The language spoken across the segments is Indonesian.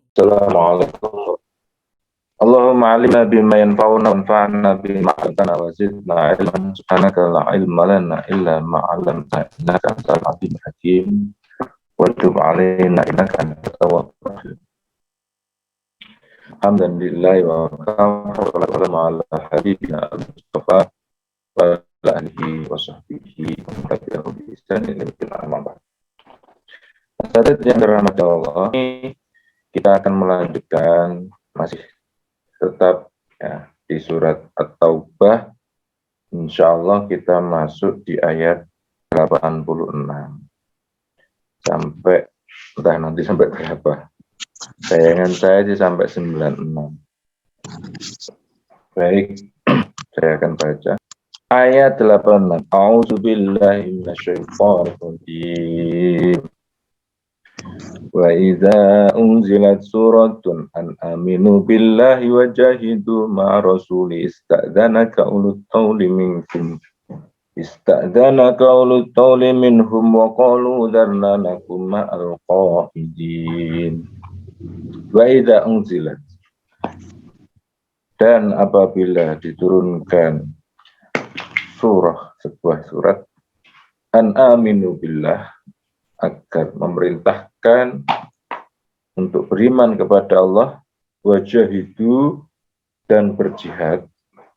Assalamualaikum. Allahumma alimna bima yanfa'una wanfa'na bima 'allamtana wa zidna ilman. Subhanaka la ilma lana illa ma 'allamtana innaka antal alimul hakim. Wa tub 'alaina innaka antat tawwabur rahim. Alhamdulillahi wa wassalamu ala habibina al-mustafa wa ala alihi wa sahbihi wa man tabi'ahum bi ihsan ila yaumil qiyamah. Sahabat yang dirahmati Allah, kita akan melanjutkan masih tetap ya di surat At-Taubah. Insya Allah kita masuk di ayat 86 sampai entah nanti sampai berapa. Bayangan saya sih sampai 96. Baik, saya akan baca ayat 86. A'udzubillahi minasyaitonirrajim. Wa idza unzilat suratun an aminu billahi wa jahidu ma rasuli ista'dzanaka ulul tawli minkum wa qalu dharna nakum ma'al qa'idin. Wa idza unzilat, dan apabila diturunkan sebuah surat an aminu billah, agar memerintahkan untuk beriman kepada Allah, wajahidu, dan berjihad,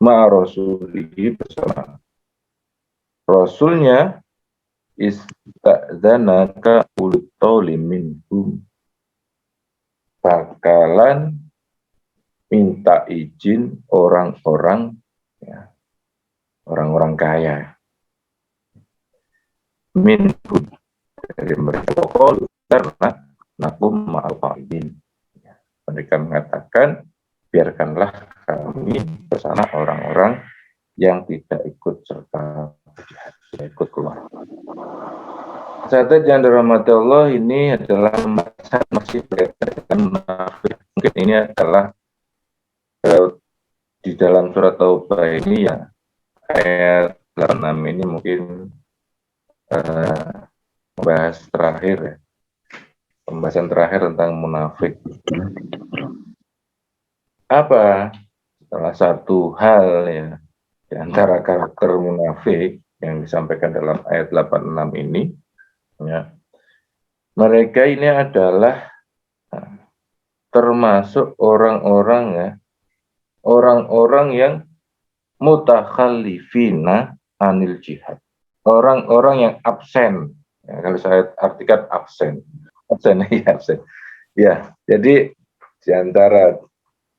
ma'arasulihi, bersama Rasulnya, ista'dzanaka ulul tawli minhum, bakalan minta izin orang-orang ya, orang-orang kaya minhum, dari mereka, pokok karena nakum ma'al qa'idin, mereka mengatakan biarkanlah kami bersama orang-orang yang tidak ikut serta berjihad, tidak ikut keluar. Sahabat yang dirahmati Allah, ini adalah masih berkaitan dengan munafik. Mungkin ini adalah di dalam surat Taubah ini ya, ayat 86 ini mungkin membahas terakhir ya, pembahasan terakhir tentang munafik. Apa salah satu hal ya di antara karakter munafik yang disampaikan dalam ayat 86 ini ya, mereka ini adalah termasuk orang-orang ya, orang-orang yang mutakhallifina anil jihad, orang-orang yang absen. Ya, kalau saya artikan absen ya, absen. Ya, jadi di antara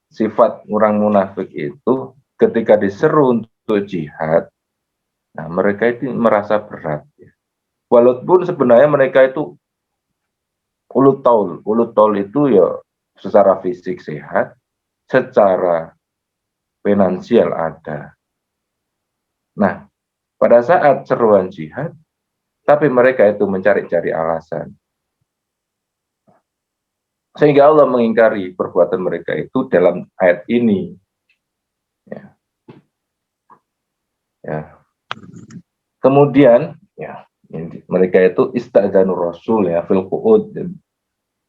sifat orang munafik itu ketika diseru untuk jihad, nah mereka itu merasa berat. Ya. Walaupun sebenarnya mereka itu ulul taul itu ya secara fisik sehat, secara finansial ada. Nah, pada saat seruan jihad, tapi mereka itu mencari-cari alasan. Sehingga Allah mengingkari perbuatan mereka itu dalam ayat ini. Ya. Ya. Kemudian, ya, mereka itu istadzanur rasul ya, fil qu'ud.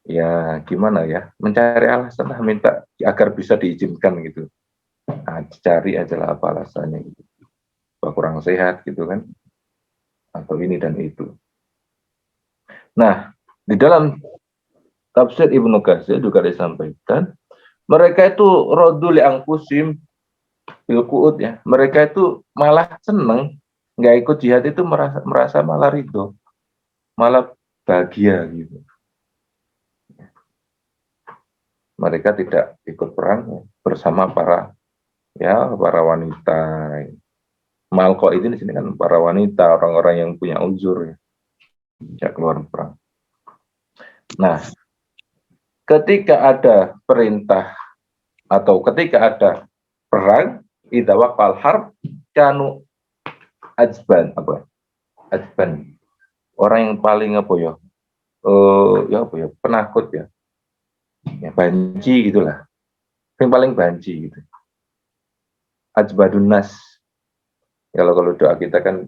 Ya, gimana ya? Mencari alasan lah, minta agar bisa diizinkan gitu. Nah, dicari aja lah apa alasannya gitu. Kurang sehat gitu kan. Atau ini dan itu. Nah, di dalam tafsir Ibnu Katsir juga disampaikan, mereka itu rodul angkusim bil qu'ud ya. Mereka itu malah seneng, nggak ikut jihad itu merasa malah ridho, malah bahagia gitu. Mereka tidak ikut perang bersama para wanita. Malko itu di sini kan para wanita, orang-orang yang punya uzur ya, tidak keluar perang. Nah, ketika ada perintah atau ketika ada perang, idza waqal harb kanu ajban, ajban. Orang yang paling penakut ya. Ya banci gitulah. Yang paling banci gitu. Ajbadun nas. Kalau doa kita kan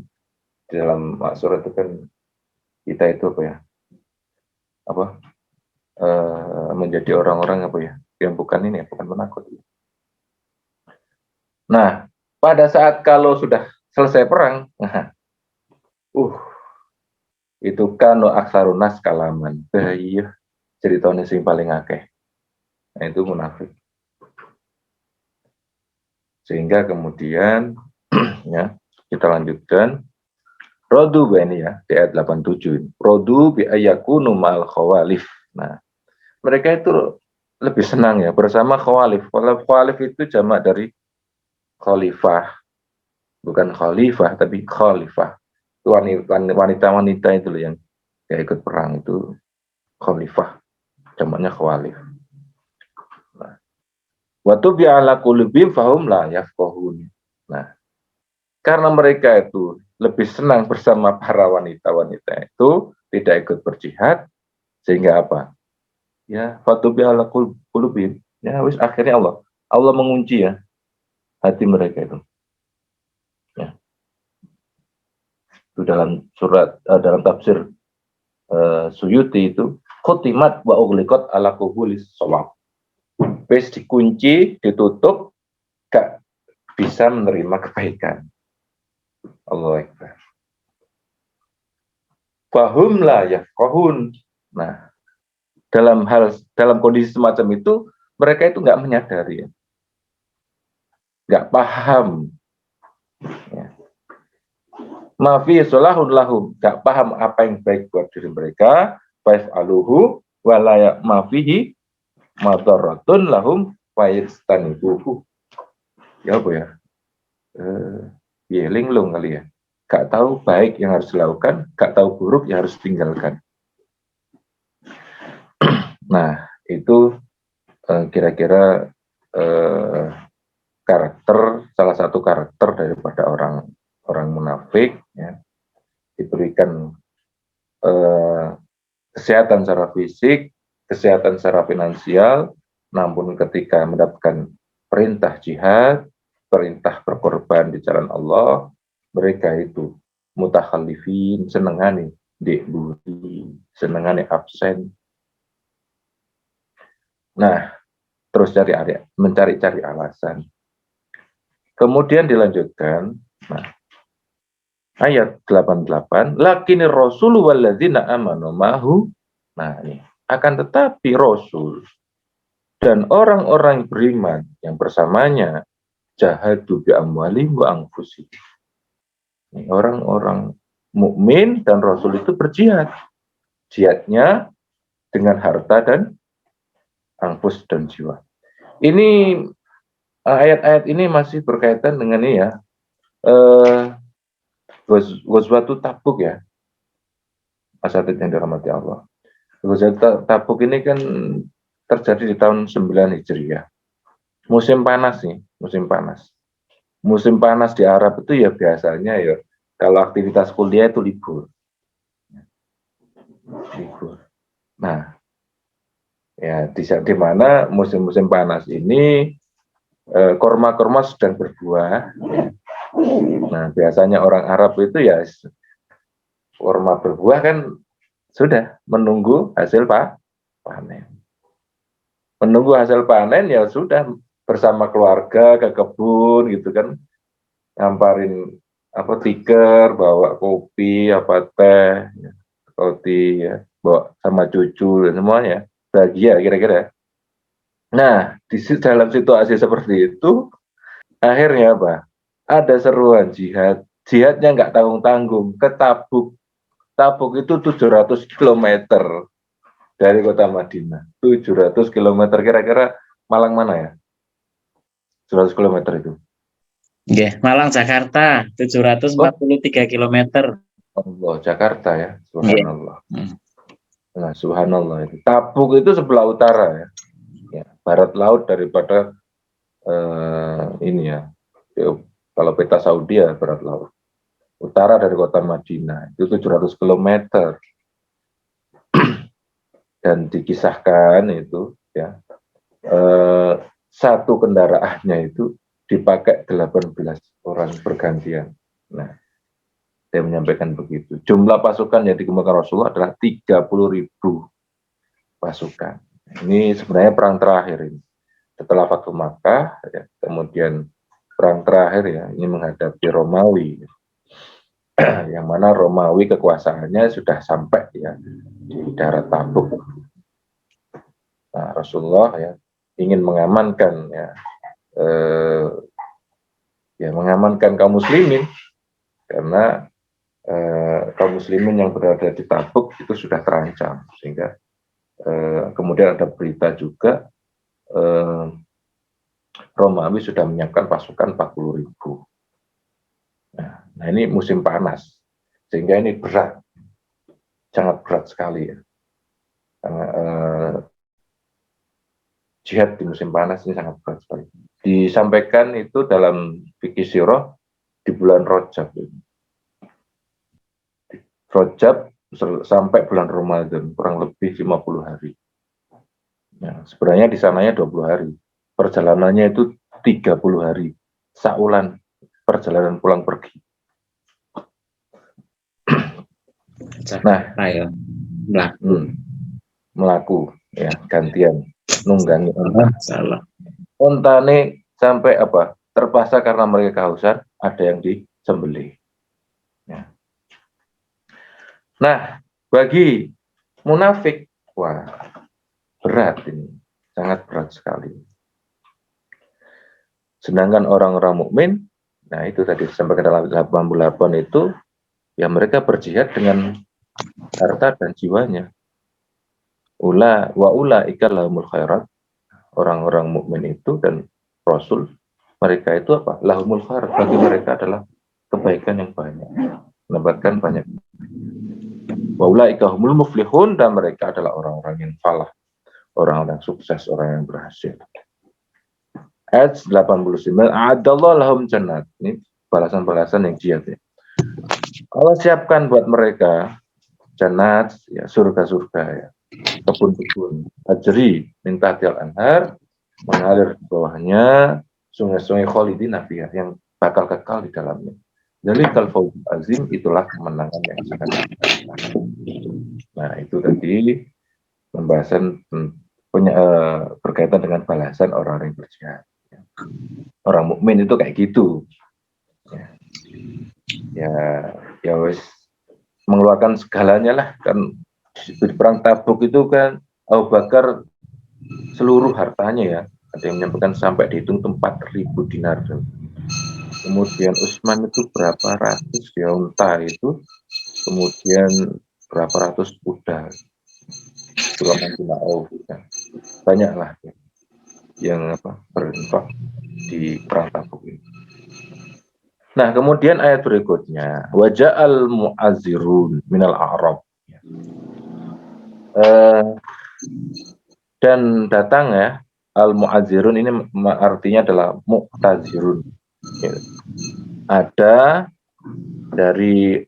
di dalam surat itu kan kita itu menjadi orang-orang apa ya, yang bukan ini ya, bukan penakut. Nah, pada saat kalau sudah selesai perang, nah, itu kan aksarunas kalaman. Iya, ceritanya sing paling akeh. Nah, itu munafik. Sehingga kemudian ya, kita lanjutkan. Rodu ini ya, di ayat 87 ini. Rodu bi ayakunu mal khawalif. Nah, mereka itu lebih senang ya bersama khawalif. Kalau khawalif itu jamak dari khalifah, bukan khalifah tapi khalifah. Itu wanita-wanita itu loh yang ikut perang itu khalifah, jamaknya khawalif. Nah, waktu bi'ala qulubim fahum la yafqahun. Nah, karena mereka itu lebih senang bersama para wanita-wanita itu, tidak ikut berjihad, sehingga apa? Ya, fatubi ala qulubihim. Ya, wis akhirnya Allah mengunci ya hati mereka itu. Ya. Itu dalam surat dalam tafsir Suyuti itu khutimat wa ughliqat ala qubulis shawab. Wis dikunci, ditutup, gak bisa menerima kebaikan. Allahu Akbar. Fahum la yafqahun. Nah, dalam kondisi semacam itu mereka itu nggak menyadari ya. Nggak paham ya. Mafi solahun lahum, nggak paham apa yang baik buat diri mereka, faif aluhu walaya mafihi madaratun lahum faistanibuhu. Ya apa ya? Ya linglung kali ya. Gak tahu baik yang harus dilakukan, gak tahu buruk yang harus ditinggalkan. Nah, itu kira-kira salah satu karakter daripada orang munafik ya, diberikan kesehatan secara fisik, kesehatan secara finansial, namun ketika mendapatkan perintah jihad, perintah berkorban di jalan Allah, mereka itu mutakhallifin, senengane diburi, senengane absen. Nah, terus mencari-cari alasan. Kemudian dilanjutkan, nah, ayat 88, lakini rasulu walladzina amanu mahu. Nah, ini akan tetapi Rasul dan orang-orang beriman yang bersamanya jahadu bi amwalihim wa anfusihim. Orang-orang mukmin dan Rasul itu berjihad. Jihadnya dengan harta dan anfus dan jiwa. Ini ayat-ayat ini masih berkaitan dengan ini ya. Ghazwatul Tabuk ya. Asatid yang dirahmati Allah. Ghazwatul Tabuk ini kan terjadi di tahun 9 Hijriah. Musim panas nih, musim panas. Musim panas di Arab itu ya biasanya ya kalau aktivitas kuliah itu libur. Nah, ya di mana musim-musim panas ini korma-korma sedang berbuah. Ya. Nah, biasanya orang Arab itu ya korma berbuah kan sudah menunggu hasil panen. Menunggu hasil panen ya sudah bersama keluarga ke kebun gitu kan, ngamparin apa tikar, bawa kopi, apa teh, roti ya, bawa sama cucu dan semuanya bahagia kira-kira. Nah, di dalam situasi seperti itu akhirnya apa? Ada seruan jihad. Jihadnya nggak tanggung-tanggung, ke Tabuk. Tabuk itu 700 km dari kota Madinah. 700 km kira-kira Malang mana ya? 700 km itu. Nggih, Malang Jakarta 743 km. Allah, Jakarta ya. Subhanallah. Nah, subhanallah itu. Tabuk itu sebelah utara ya. Ya, barat laut daripada ini ya. Kalau peta Saudi ya barat laut. Utara dari kota Madinah itu 700 km. Dan dikisahkan itu ya satu kendaraannya itu dipakai 18 orang bergantian. Nah, saya menyampaikan begitu. Jumlah pasukan yang dikembangkan Rasulullah adalah 30.000. pasukan. Ini sebenarnya perang terakhir ini. Setelah Fathu Makkah, ya, kemudian perang terakhir ya, ini menghadapi Romawi. Yang mana Romawi kekuasaannya sudah sampai ya di daerah Tabuk. Nah, Rasulullah ya ingin mengamankan ya mengamankan kaum muslimin karena kaum muslimin yang berada di Tabuk itu sudah terancam, sehingga kemudian ada berita juga Romawi sudah menyiapkan pasukan 40.000. Nah, ini musim panas, sehingga ini berat, sangat berat sekali ya. Karena jihad di musim panas ini sangat berat sekali. Disampaikan itu dalam fikih sirah di bulan Rajab. Rajab sampai bulan Ramadan, kurang lebih 50 hari. Ya, sebenarnya di sananya 20 hari. Perjalanannya itu 30 hari. Saulan perjalanan pulang pergi. Nah, melaku ya gantian nunggangi salah. Ontane sampai apa? Terpaksa karena mereka kehausan, ada yang disembelih. Ya. Nah, bagi munafik, wah berat ini, sangat berat sekali. Sedangkan orang-orang mukmin, nah itu tadi disampaikan dalam 88 itu, ya mereka berjihad dengan harta dan jiwanya. Ula lahumul khairat, orang-orang mukmin itu dan Rasul, mereka itu apa? Lahumul khairat, bagi mereka adalah kebaikan yang banyak, mendapatkan banyak. Wa ulaika humul muflihun, dan mereka adalah orang-orang yang falah, orang-orang sukses, orang yang berhasil. Ayat 89, a'adallahu lahum jannat. Ini balasan-balasan yang jihad ya. Allah siapkan buat mereka jannat, ya surga-surga ya, kebun-kebun, ajri min tahtil anhar, mengalir di bawahnya sungai-sungai khalidin fiha, yang bakal kekal di dalamnya. Jadi kalau azim, itulah kemenangan yang sangat. Nah, itu tadi pembahasan berkaitan dengan balasan orang-orang yang berjihad. Orang mukmin itu kayak gitu. Ya wis mengeluarkan segalanya lah, kan di perang Tabuk itu kan Abu Bakar seluruh hartanya ya, ada yang menyampaikan sampai dihitung 4.000 dinar. Kemudian Utsman itu berapa ratus ya unta itu, kemudian berapa ratus kuda. Banyak lah yang berinfak di perang Tabuk ini. Nah, kemudian ayat berikutnya, waja'al mu'azzirun minal a'rab. Dan datang ya, al-mu'azzirun ini artinya adalah mu'tazirun. Ya. Ada dari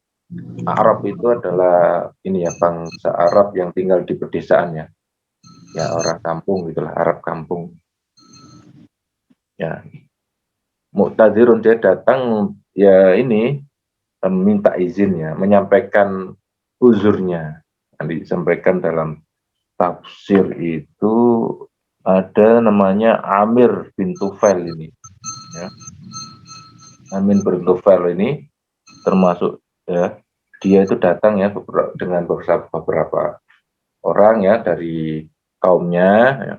Arab, itu adalah ini ya, bangsa Arab yang tinggal di pedesaan ya. Ya, orang kampung gitulah, Arab kampung. Ya. Mu'tazirun, dia datang ya ini minta izin ya, menyampaikan uzurnya. Nanti disampaikan dalam tafsir itu ada namanya Amir bin Tufail ini. Ya. Amir bin Tufail ini termasuk ya, dia itu datang ya dengan beberapa orang ya dari kaumnya. Ya.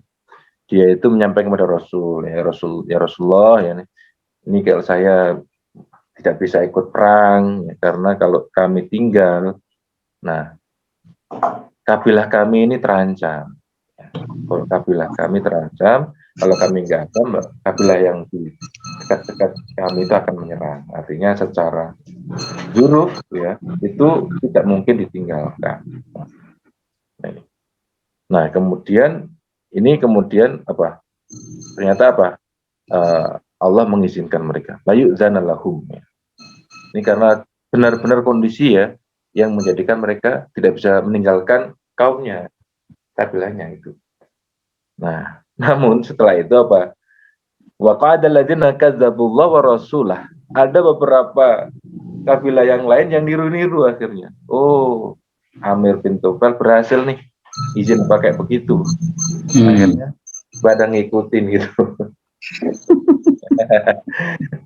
Dia itu menyampaikan kepada Rasul, ya Rasulullah ya, ini kalau saya tidak bisa ikut perang ya, karena kalau kami tinggal, nah kabilah kami ini terancam. Kalau kabilah kami terancam, kalau kami nggak ada, kabilah yang di dekat-dekat kami itu akan menyerang. Artinya secara juruf ya, itu tidak mungkin ditinggalkan. Nah, kemudian apa? Ternyata apa? Allah mengizinkan mereka. Layu zanalahum. Ya. Ini karena benar-benar kondisi ya yang menjadikan mereka tidak bisa meninggalkan kaumnya, kabilahnya itu. Nah, namun setelah itu apa? Wa qadal ladzina kadzdzabullah wa rasulah. Ada beberapa kabilah yang lain yang niru-niru akhirnya. Oh, Amir bin Tufail berhasil nih izin pakai begitu. Akhirnya pada ngikutin gitu.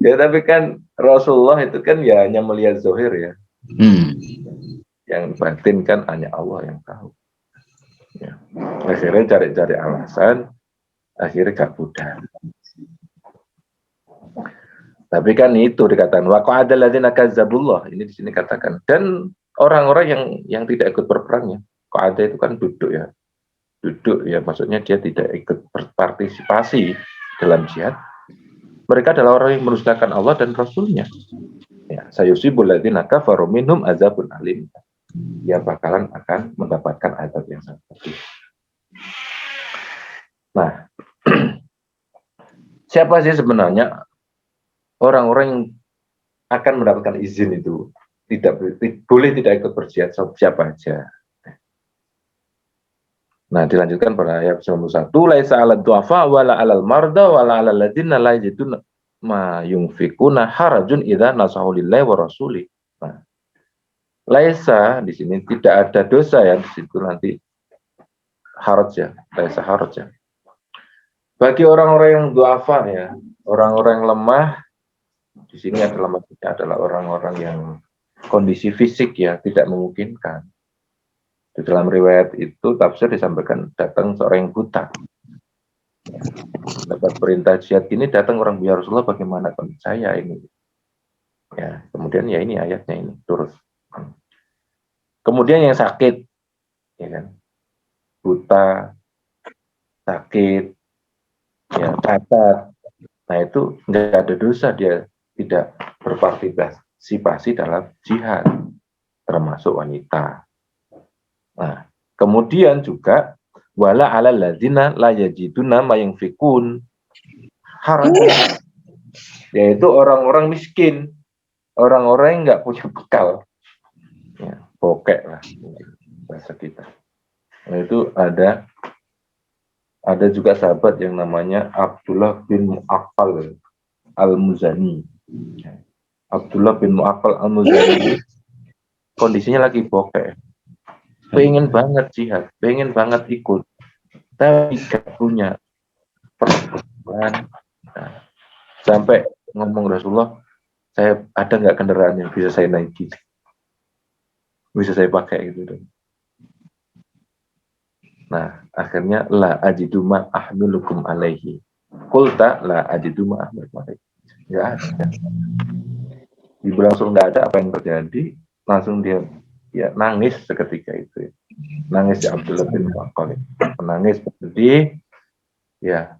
Ya tapi kan Rasulullah itu kan ya hanya melihat zahir ya. Yang batin kan hanya Allah yang tahu. Ya. Akhirnya cari-cari alasan, akhirnya gak pudar. Tapi kan itu dikatakan waqa'adal ladzina kazzabullah. Ini di sini katakan dan orang-orang yang tidak ikut berperang ya. Qa'ada itu kan duduk ya. Duduk ya maksudnya dia tidak ikut berpartisipasi dalam jihad. Mereka adalah orang yang mendustakan Allah dan Rasulnya. Ya, sayusibul ladzina kafaru minhum azabun alim. Dia bakalan akan mendapatkan azab yang sangat pedih. Nah, siapa sih sebenarnya orang-orang yang akan mendapatkan izin itu? Boleh tidak ikut berjihad, siapa aja. Nah, dilanjutkan pada ayat 91, laisa 'alad du'afa wala 'alal marda wala 'alal ladzina la yajiduna ma yunfikuna harajun idza nasahu lillahi wa rasuli. Nah, laisa di sini tidak ada dosa ya, di situ nanti haraj ya, laisa haraj ya. Bagi orang-orang yang du'afa ya, orang-orang yang lemah, di sini adalah maksudnya adalah orang-orang yang kondisi fisik ya tidak memungkinkan. Di dalam riwayat itu tafsir disampaikan datang seorang yang buta. Dapat perintah jihad ini datang orang ya Rasulullah bagaimana kondisi saya ini. Ya, kemudian ya ini ayatnya ini terus. Kemudian yang sakit, ya kan, buta, sakit, ya cacat. Nah itu nggak ada dosa dia tidak berpartisipasi dalam jihad, termasuk wanita. Nah, kemudian juga wala 'alal ladzina la yajiduna ma yunfikun haraj, yaitu orang-orang miskin, orang-orang yang nggak punya bekal, ya, bokek lah bahasa kita. Nah, itu ada juga sahabat yang namanya Abdullah bin Mu'affal al-Muzani. Abdullah bin Mu'affal al-Muzani kondisinya lagi bokek. Pengen banget jihad, pengen banget ikut, tapi gak punya perempuan. Nah, sampai ngomong Rasulullah, saya ada nggak kendaraan yang bisa saya naiki, bisa saya pakai gitu. Nah, akhirnya la ajiduma ahmilukum alaihi. Qulta la ajiduma ahmilukum alaihi. Nggak ada. Ibu langsung nggak ada, apa yang terjadi? Langsung dia ya nangis seketika itu. Ya. Nangis ya Abdullah bin Mu'affal. Menangis bersedih. Ya,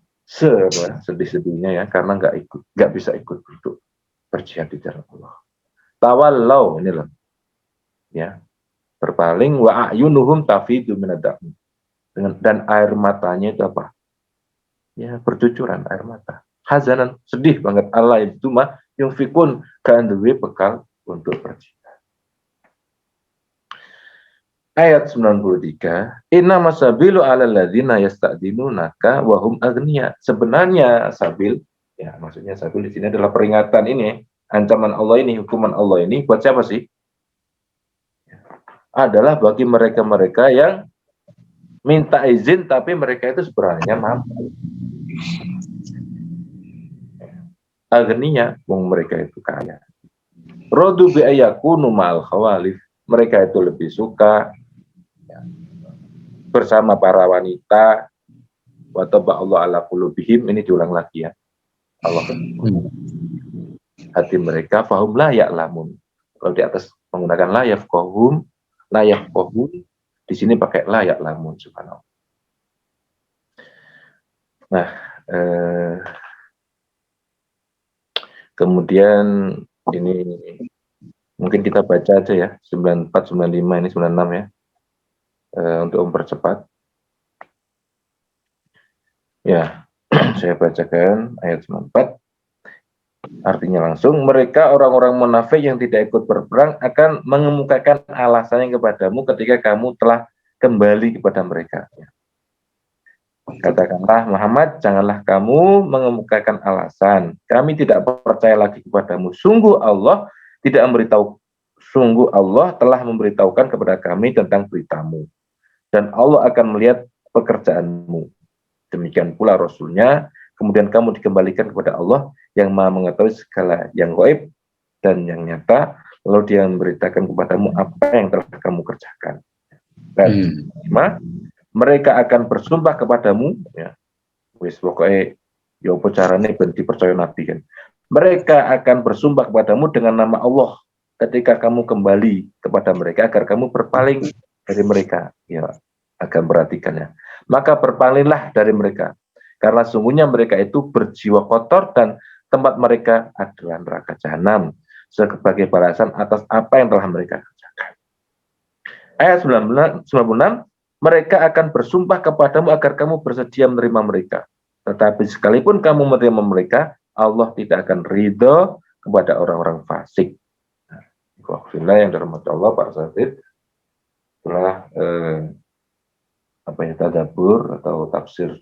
sedih-sedihnya ya karena nggak bisa ikut untuk berjihad di jalan Allah. Tawallau ini loh. Ya. Berpaling wa ayunuhum tafidu minadami. Dan air matanya itu apa? Ya, bercucuran air mata. Hazanan, sedih banget. Allah itu mah yung fikun kan duwe bekal untuk berjihad. Ayat 93, inna masabilu ala ladzina yasta'dinunaka wa hum aghniya. Sebenarnya sabil, ya maksudnya sabil di sini adalah peringatan ini, ancaman Allah ini, hukuman Allah ini buat siapa sih? Adalah bagi mereka-mereka yang minta izin tapi mereka itu sebenarnya mampu. Aghniya, mereka itu kaya. Rodu bi ayakunu ma'al khawalif. Mereka itu lebih suka bersama para wanita. Wa taba Allah ala qulubihim, ini diulang lagi ya. Allah hati mereka fahum la ya'lamun. Kalau di atas menggunakan la yafqahum, di sini pakai la ya'lamun, subhanallah. Nah, kemudian ini mungkin kita baca aja ya 94, 95, ini 96 ya. Untuk mempercepat. Ya, saya bacakan ayat 94. Artinya langsung, mereka orang-orang munafik yang tidak ikut berperang akan mengemukakan alasannya kepadamu ketika kamu telah kembali kepada mereka. Katakanlah Muhammad, janganlah kamu mengemukakan alasan. Kami tidak percaya lagi kepadamu. Sungguh Allah telah memberitahukan kepada kami tentang beritamu. dan Allah akan melihat pekerjaanmu. Demikian pula Rasulnya, kemudian kamu dikembalikan kepada Allah yang Maha mengetahui segala yang gaib dan yang nyata, lalu Dia memberitakan kepadamu apa yang telah kamu kerjakan. Dan mereka akan bersumpah kepadamu, ya, wis pokoknya ya apa carane ben dipercaya Nabi kan. Mereka akan bersumpah kepadamu dengan nama Allah ketika kamu kembali kepada mereka agar kamu berpaling dari mereka. Ya, akan perhatikan ya. Maka berpalinglah dari mereka karena sungguhnya mereka itu berjiwa kotor dan tempat mereka adalah neraka jahanam sebagai balasan atas apa yang telah mereka kerjakan. Ayat 96, mereka akan bersumpah kepadamu agar kamu bersedia menerima mereka. Tetapi sekalipun kamu menerima mereka, Allah tidak akan ridho kepada orang-orang fasik. Nah, yang dirahmati Allah, Pak Sadid, setelah tadabbur atau tafsir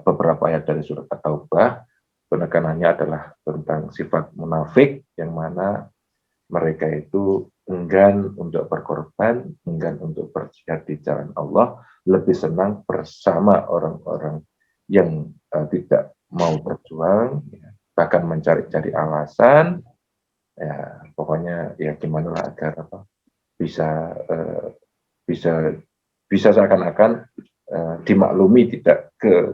beberapa ayat dari surat At-Taubah, penekanannya adalah tentang sifat munafik yang mana mereka itu enggan untuk berkorban, enggan untuk berjihad di jalan Allah, lebih senang bersama orang-orang yang tidak mau berjuang, ya, bahkan mencari-cari alasan, ya pokoknya ya gimana lah agar bisa seakan-akan dimaklumi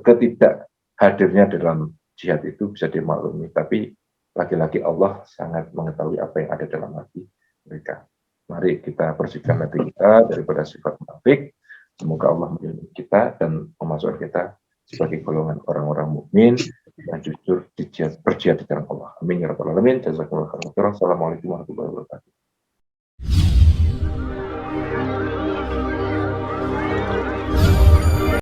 ketidak hadirnya dalam jihad itu bisa dimaklumi, tapi lagi-lagi Allah sangat mengetahui apa yang ada dalam hati mereka. Mari kita bersihkan hati kita daripada sifat munafik. Semoga Allah melindungi kita dan memasukkan kita sebagai golongan orang-orang mukmin yang jujur berjihad di jalan Allah. Amin ya rabbal alamin. Jazakumullah khairan. Assalamualaikum warahmatullahi wabarakatuh.